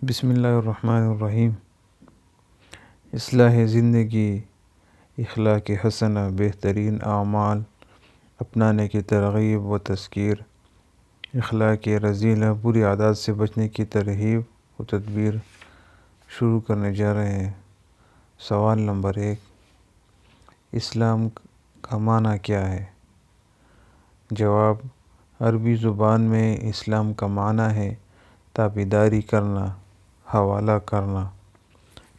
بسم اللہ الرحمن الرحیم۔ اصلاح زندگی، اخلاق حسنہ، بہترین اعمال اپنانے کی ترغیب و تذکیر، اخلاق رذیلہ، بری عادات سے بچنے کی ترغیب و تدبیر شروع کرنے جا رہے ہیں۔ سوال نمبر 1، اسلام کا معنی کیا ہے؟ جواب: عربی زبان میں اسلام کا معنی ہے تابعداری کرنا، حوالہ کرنا۔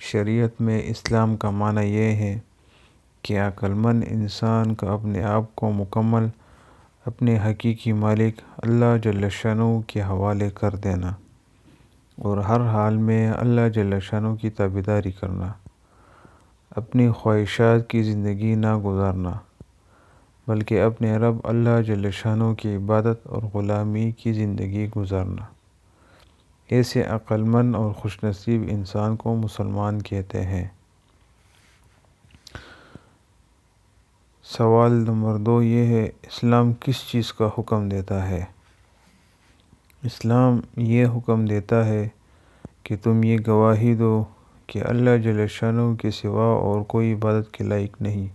شریعت میں اسلام کا معنی یہ ہے کہ عقل مند انسان کا اپنے آپ کو مکمل اپنے حقیقی مالک اللہ جل شانہ کے حوالے کر دینا اور ہر حال میں اللہ جل شانہ کی تابعداری کرنا، اپنی خواہشات کی زندگی نہ گزارنا بلکہ اپنے رب اللہ جل شانہ کی عبادت اور غلامی کی زندگی گزارنا۔ ایسے عقل مند اور خوش نصیب انسان کو مسلمان کہتے ہیں۔ سوال نمبر 2 یہ ہے، اسلام کس چیز کا حکم دیتا ہے؟ اسلام یہ حکم دیتا ہے کہ تم یہ گواہی دو کہ اللہ جل شانہ کے سوا اور کوئی عبادت کے لائق نہیں،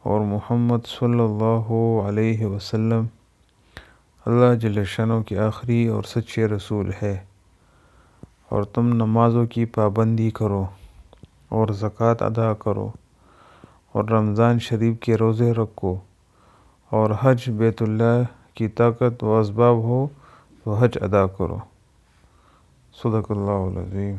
اور محمد صلی اللہ علیہ وسلم اللہ جل شانہ کے آخری اور سچے رسول ہے، اور تم نمازوں کی پابندی کرو اور زکوٰۃ ادا کرو اور رمضان شریف کے روزے رکھو، اور حج بیت اللہ کی طاقت و اسباب ہو تو حج ادا کرو۔ صدق اللہ العظیم۔